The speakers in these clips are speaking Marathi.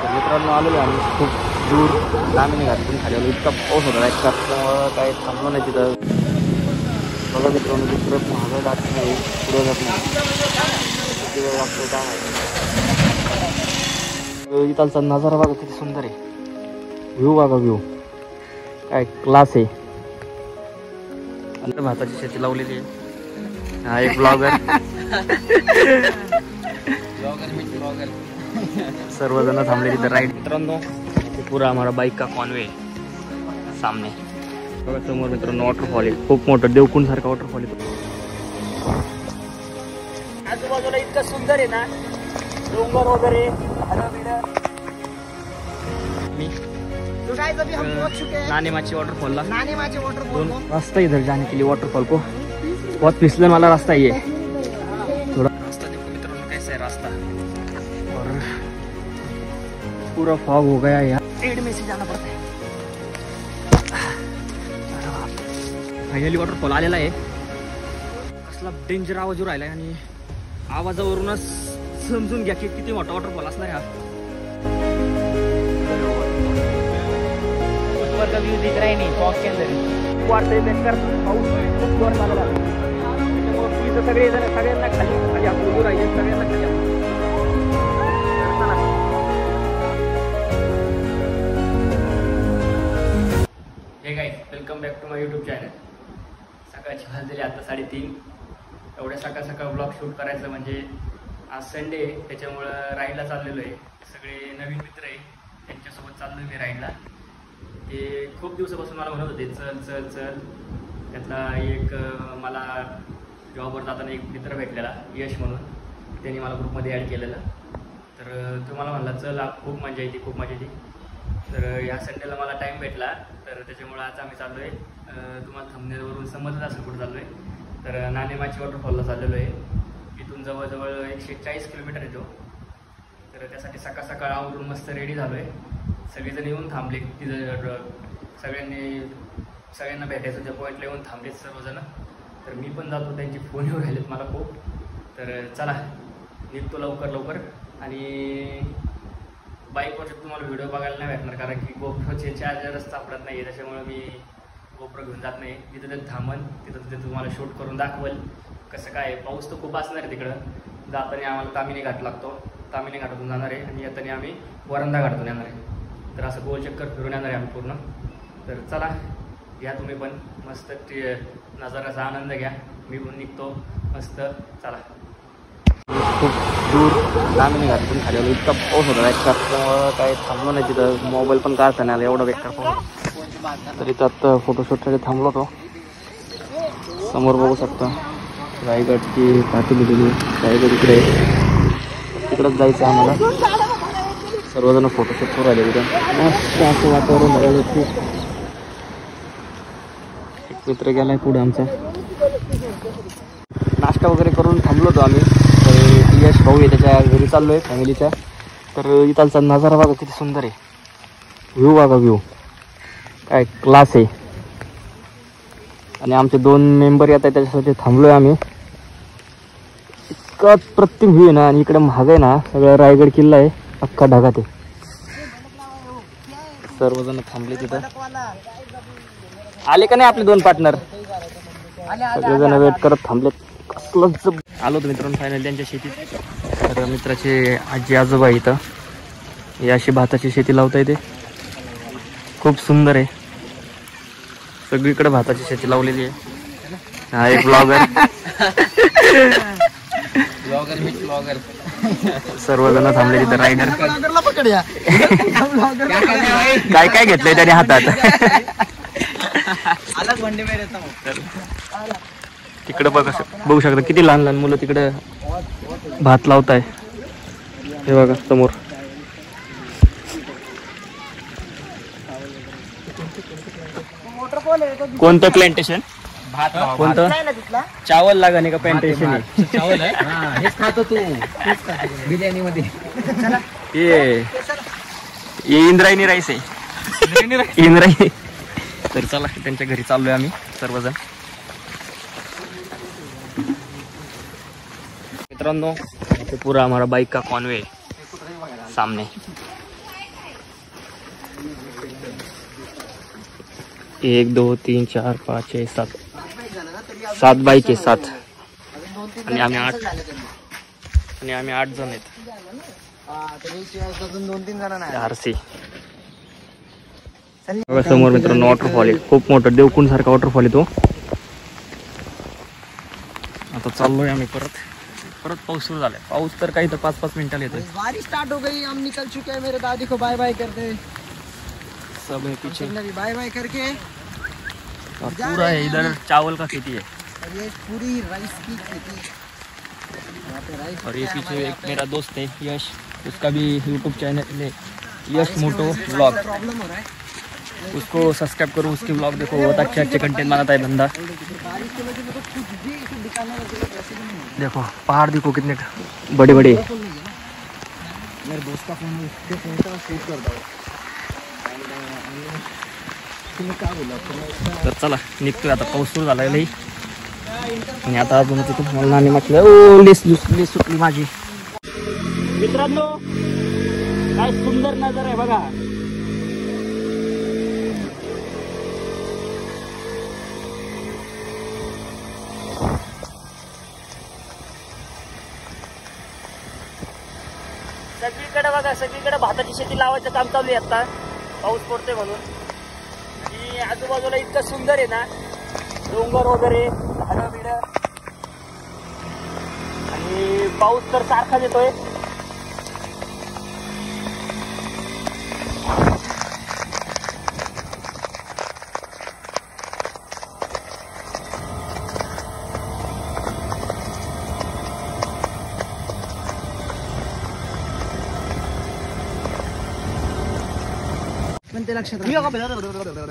मित्रांनो आलेलो आम्ही खूप दूर लांब घातून खाली आलो. इतका पाऊस होता त्याच्यामुळं काही थांबलो नाही तिथं. बघा मित्रांनो तिकडं महागाई जात नाही, पुढे जात नाही, किती वेळ लागतो काय माहिती. इथलचा नजारा बघा किती सुंदर आहे. व्ह्यू बघा, व्ह्यू काय क्लास आहे. आणि भाताची शेती लावलेली आहे. हा एक ब्लॉगर सर्वजण थांबले तिथं राईड. मित्रांनो पुरा हमारा बाइक का कॉन्वे सामने बघा समोर मित्रांनो वॉटरफॉल आहे. खूप मोठं देवकुंड सारखा वॉटरफॉल आहे. आजूबाजूला इतकं सुंदर आहे ना, डोंगर वगैरे. नानी माची वाटरफॉल ला रास्ता इधर जाने के लिए वाटरफॉल को बहुत फिसलन वाला रास्ता ये. थोड़ा रास्ता देखो मित्रों कैसा है रास्ता. और पूरा फॉग हो गया यार. पेड़ में से जाना पड़ता है. फायनली वॉटरफॉल आलेला आहे. कसला डेंजर आवाज राहिला आणि आवाजावरूनच समजून घ्या की किती मोठा वॉटरफॉल असणार हा. का व्यू दिख रहा ही नहीं फॉग के अंदर. वाढतंय बेकार पाऊस खूप जोर लागला. त्यामुळे सगळ्यांना खाली खाली आपण उभं राहिले. सगळ्यांना खाली hey guys welcome back to my YouTube channel. सकाळची वाजलेली आता 3:30. एवढ्या सकाळ सकाळ ब्लॉग शूट करायचं म्हणजे आज संडे आहे, त्याच्यामुळं राईडला चाललेलो आहे. सगळे नवीन मित्र आहे त्यांच्यासोबत चाललो मी राईडला. ते खूप दिवसापासून मला म्हणत होते चल चल चल. त्यातला एक मला जॉबवर जाताना एक मित्र भेटलेला यश म्हणून, त्यांनी मला ग्रुपमध्ये ॲड केलेलं. तर तो मला म्हणला चल खूप मजा येते खूप मजा येते. तर ह्या संडेला मला टाईम भेटला, तर त्याच्यामुळं आज आम्ही चाललो आहे. तुम्हाला थंबनेलवरून समजत असेल कुठं चाललो आहे. तर नाणेमाची वॉटरफॉलला चाललेलो आहे. इथून जवळजवळ 140 किलोमीटर येतो. तर त्यासाठी सकाळ सकाळ आवरून मस्त रेडी झालो आहे. सगळेजण येऊन थांबले तिथं. सगळ्यांना भेटायचं त्या पॉईंटला येऊन थांबलेत सर्वजण. तर मी पण जातो, त्यांचे फोन येऊन राहिलेत मला खूप. तर चला निघतो लवकर लवकर. आणि बाईकवरचे तुम्हाला व्हिडिओ बघायला नाही भेटणार, कारण की गोप्रोचे चार्जरच सापडत नाही आहे. त्याच्यामुळे मी गोप्रो घेऊन जात नाही. तिथं ते थांबन, तिथं ते तुम्हाला शूट करून दाखवल कसं काय. पाऊस तर खूप असणार आहे तिकडं. जाताना आम्हाला तामिनी घाट लागतो, तामिनी घाटातून जाणार आहे. आणि येताना आम्ही वरंदा घाटातून येणार आहे. तर असं गोल चक्कर फिरून येणार आहे आम्ही पूर्ण. तर चला घ्या तुम्ही पण मस्त नजाराचा आनंद घ्या. मी पण निघतो मस्त. चला खूप दूर लांब घातून खाली आलो. इतका पाऊस होता त्याच्यामुळं काही थांबलो नाही तिथं. मोबाईल पण काढता नाही आला, एवढा बेकार पाऊस. तरी त्यात फोटोशूटसाठी थांबलो होतो. समोर बघू शकता रायगडची पाठी दिलेली. रायगड इकडे तिकडंच जायचं आम्हाला. सर्वजण फोटोशूट करू राहिले तिथं. मस्त असं वातावरण झालं. खूप एक मित्र गेलाय पुढे आमचा. नाश्ता वगैरे करून थांबलो होतो आम्ही. तर यश भाऊ आहे त्याच्या घरी चाललो आहे फॅमिलीच्या. तर इथलचा नजारा बघा किती सुंदर आहे. व्ह्यू बघा, व्ह्यू काय क्लास आहे. आणि आमचे 2 मेंबर येत आहेत त्याच्यासाठी थांबलो आहे आम्ही. इतका प्रतिम व्ह्यू आहे ना. आणि इकडे महाग आहे ना सगळं रायगड किल्ला आहे अख्खा ढगात आहे. सर्वजण थांबले तिथं. आले का नाही आपले 2 पार्टनर. सगळेजण वेट करत थांबलेत. कसलंच आलो होतो मित्रांनो फायनल त्यांच्या शेतीत. तर मित्राचे आजी आजोबा इथं ही अशी भाताची शेती लावता येते. खूप सुंदर आहे. सगळीकडे भाताची शेती लावलेली आहे. हा एक ब्लॉगर सर्वजण थांबले तिथं. रायडर काय काय घेतलंय त्याने हातात. तिकडे बघू शकता किती लहान लहान मुलं तिकडे भात लावताय. हे बघा समोर. कोणतं प्लांटेशन कोणतं चावल लागणे का प्लांटेशन. चावल आहे हेच खातो तू बिर्याणी मध्ये. ये इंद्रायणी राईस आहे. इंद्रायणी. तर चला त्यांच्या घरी चाललोय आम्ही सर्वजण. मित्रांनो पूरा हमारा बाइक का कॉन्वे सामने. 1 2 3 4 5 6 7 7 बाईक आहे 7 आणि आम्ही 8 जण आहेत. RC बघा समोर मित्रांनो वॉटरफॉल आहे, खूप मोठा देवकुंड सारखा वॉटरफॉल आहे तो. आता चाललोय आम्ही परत पाऊस सुरू झालाय. पाऊस तर काही तर 5-5 मिनिटाला येतोय. बारिश स्टार्ट हो गई, हम निकल चुके हैं. मेरे दादी को बाय बाय करते सब है पीछे, बाय बाय करके. और पूरा है इधर चावल का खेती है और ये पूरी राइस की खेती. और ये पीछे एक मेरा दोस्त है यश, उसका भी यूट्यूब चैनल है यश मोटो ब्लॉग. प्रॉब्लम हो रहा है, उसको सब्सक्राइब करो, उसके ब्लॉग देखो, बहुत अच्छे कंटेंट बनाता है बंदा. बारिश की वजह से तो कुछ भी दिखाने का वैसे भी नहीं है. देखो पहाड़ देखो कितने बड़े बड़े. मेरे दोस्त का फोन उसके फोन से शूट करता हूँ. काय बोला तर चला निघतोय आता. पाऊस सुरू झाला लई आणि आता अजून तिथून मला नाणी म्हटलं ओ लेस सुटली माझी. मित्रांनो काय सुंदर नजर आहे बघा. सगळीकडे बघा, सगळीकडे भाताची शेती लावायचं काम चालू आहे आता, पाऊस पडतोय म्हणून. आणि आजूबाजूला इतकं सुंदर आहे ना, डोंगर वगैरे झाडं बिडं, आणि पाऊस तर सारखाच येतोय.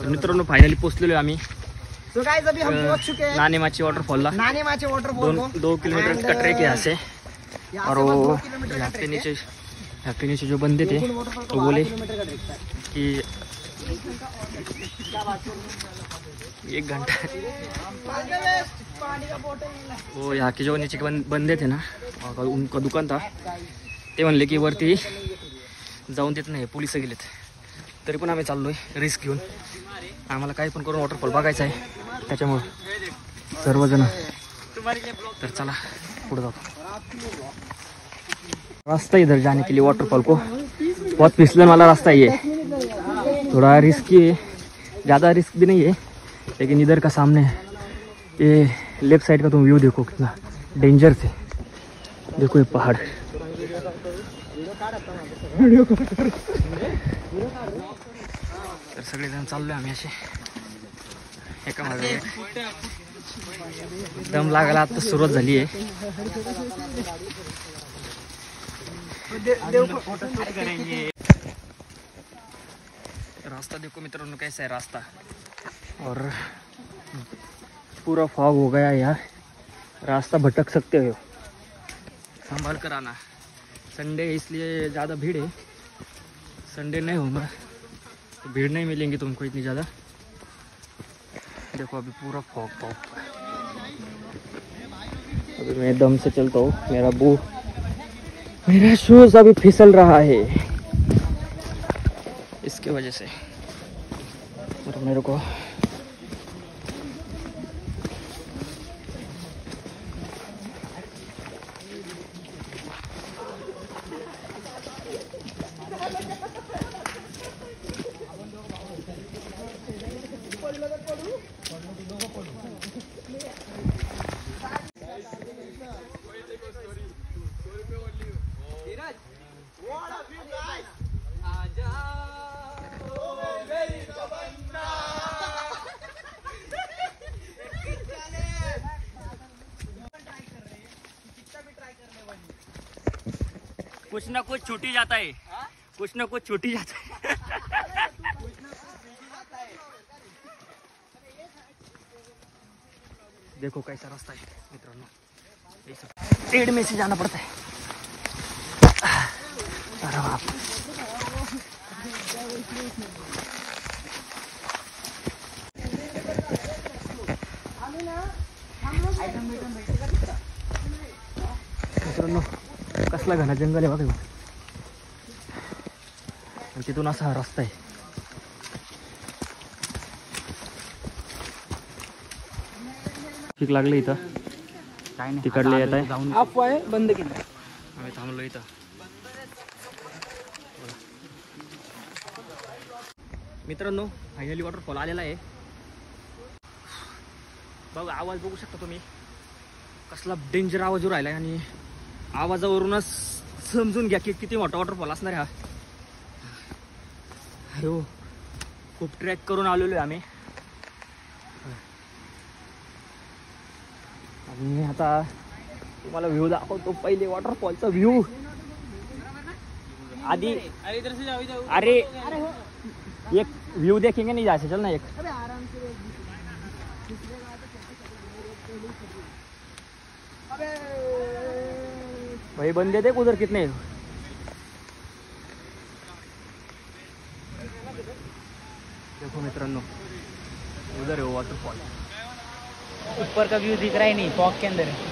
मित्रांनो फायनली पोहोचलेलो आम्ही. तो गाइस अभी हम पहुंच चुके हैं नानेमाची वॉटरफॉल. 2 किलोमीटर का ट्रैक है यहाँ से. और वो यहाँ के नीचे जो बंदे थे तो बोले कि 1 घंटा. वो यहाँ के जो नीचे के बंदे थे ना, उनका दुकान था, ते म्हणले की वरती जाऊन देत नाही, पोलिस गेलेत. तरी पण आम्ही चाललोय रिस्क घेऊन. आम्हाला काही पण करून वॉटरफॉल बघायचा आहे, त्याच्यामुळं सर्वजण. तर चला पुढे जातो. रास्ता इधर जाने के लिए वाटरफॉल को बहुत फिसलन वाला रास्ता है ये. थोड़ा रिस्की है, ज़्यादा रिस्क भी नहीं है, लेकिन इधर का सामने ये लेफ्ट साइड का तुम व्यू देखो कितना डेंजर से. देखो ये पहाड़. तर सगळेजण चाललोय आम्ही असे एका मागे. दम लागायला आता सुरुवात झाली आहे. रास्ता देखो मित्रों कैसा है रास्ता. और पूरा फॉग हो गया यार, रास्ता भटक सकते हो, संभाल कर आना. संडे इसलिए ज़्यादा भीड़ है. संडे नहीं होगा तो भीड़ नहीं मिलेंगी तुमको इतनी ज़्यादा. देखो अभी पूरा फॉग. अभी मैं दम से चलता हूँ, मेरा शूज अभी फिसल रहा है इसके वजह से. और मेरे को कुछ ना कुछ छूट ही जाता है, कुछ ना कुछ छूट ही जाता है. देखो कैसा रास्ता है मित्रों, पेड़ में से जाना पड़ता है. अरे बाप. मित्रांनो कसला घना जंगल आहे बघा. तिथून असा हा रस्ता आहे. ट्रॅफिक लागलं इथं, काय नाही तिकडले येत आहे. जाऊन ऑफ आहे, बंद केलं. आम्ही थांबलो इथं. मित्रांनो फायनली वॉटरफॉल आलेला आहे. बघा आवाज बघू शकता तुम्ही, कसला डेंजर आवाज राहिला आहे. आणि आवाजावरूनच समजून घ्या की किती मोठा वॉटरफॉल असणार आहे हा. हो, खूप ट्रॅक करून आलेलो आहे आम्ही. आणि आता तुम्हाला व्ह्यू दाखवतो. पहिले वॉटरफॉलचा व्ह्यू आधी. अरे एक व्यू देखेंगे नहीं जासे, चल ना एक. भाई बंदे देख उधर कितने. देखो मित्रांनो, उधर है वो वाटरफॉल. ऊपर का व्यू दिख रहा ही नहीं, फॉग के अंदर है.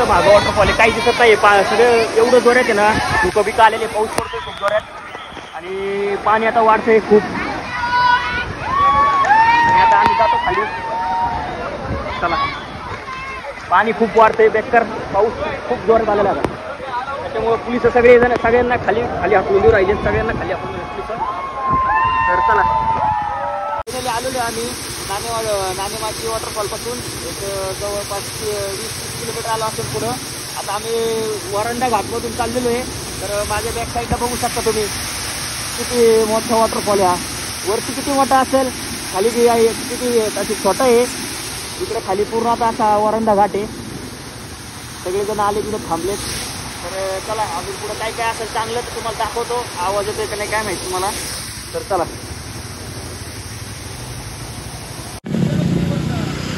मागं वॉटरफॉल आहे, काही दिसत नाही. सगळं एवढं जोरात आहे ना, धुकं बिकं आलेले, पाऊस पडतोय खूप जोरात. आणि पाणी आता वाढतंय खूप. आणि आता आम्ही जातो खाली. चला, पाणी खूप वाढतंय, बेकार पाऊस खूप जोरात आलेला आहे. त्याच्यामुळं पोलिस सगळ्यांना खाली हाकलून देऊ राहिले, सगळ्यांना खाली हाकलून पोलिस. तर चला, आलेलो आम्ही नाणेमाची वॉटरफॉलपासून एक जवळपास 20-30 किलोमीटर आलो असेल पुढं. आता आम्ही वरंडा घाटमधून चाललेलो आहे. तर माझ्या बॅक साईडला बघू शकता तुम्ही किती मोठा वॉटरफॉल आहे. वरती किती मोठा असेल, खाली किती अशी छोटा आहे. इकडे खाली पूर्ण आता असा वरंडा घाट आहे. सगळेजण आले तिकडे थांबलेत. तर चला, अजून पुढं काय काय असेल चांगलं तर तुम्हाला दाखवतो. आवाज येतोय का नाही काय माहिती तुम्हाला. तर चला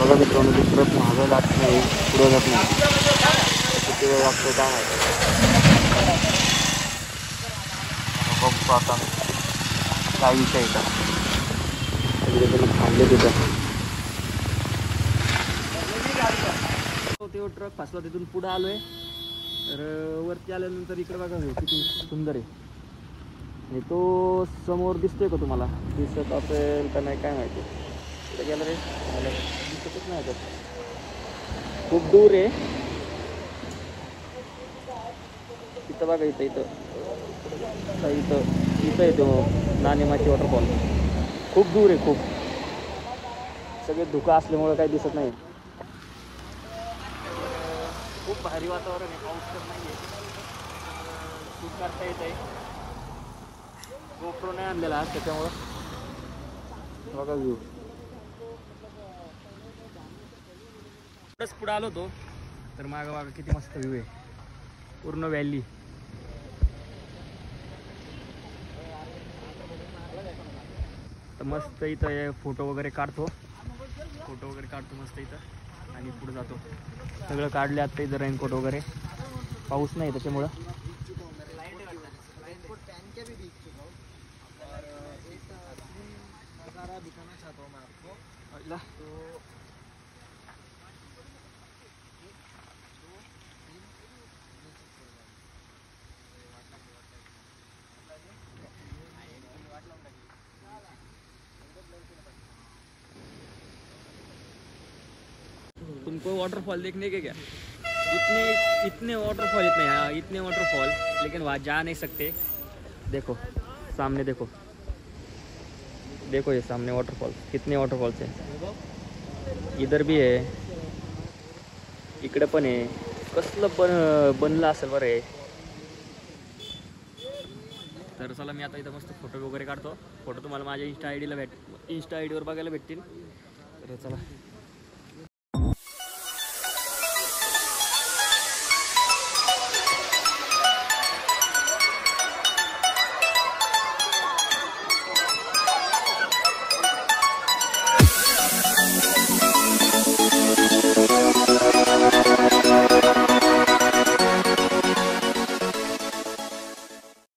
बघा मित्रांनो, दुसरं मागं जात नाही, पुढं जात नाही. किती वेळ लागतो काय माहिती. बघतो आता काय विषय का थांबले तिथं. तो ट्रक फसला, तिथून पुढं आलोय. तर वरती आल्यानंतर इकडे बघा किती सुंदर आहे. आणि तो समोर दिसतोय का तुम्हाला, दिसत असेल का नाही काय माहिती. इकडे गेलं रे, दिसतच नाही. खूप दूर आहे. इथं बघा, इथं आहे तो नाणेमाची वॉटरफॉल. खूप दूर आहे, खूप. सगळे धुकं असल्यामुळे काही दिसत नाही. खूप भारी वातावरण आहे, पाऊस तर नाही आहे. शूट करता येत आहे. गोप्रो नाही आणलेला त्याच्यामुळं. बघा व्ह्यू. पुढं आलो होतो तर मागं किती मस्त व्ह्यू आहे, पूर्ण व्हॅली. तर मस्त इथं फोटो वगैरे काढतो मस्त इथं. आणि पुढे जातो. सगळं काढले आता इथं, रेनकोट वगैरे. पाऊस नाही त्याच्यामुळं. तुमको वाटरफॉल देखने के क्या? इतने वाटरफॉल, इतने वाटरफॉल, लेकिन वहाँ जा नहीं सकते. देखो सामने, देखो ये सामने वाटरफॉल. कितने वाटरफॉल्स हैं. इधर भी आहे, इकडे पण आहे. कसलं बनलं असेल बरं आहे. तर चला, मी आता इथं मस्त फोटो वगैरे काढतो. फोटो तुम्हाला माझ्या इंस्टा आय डीवर बघायला भेटतील. तर चला.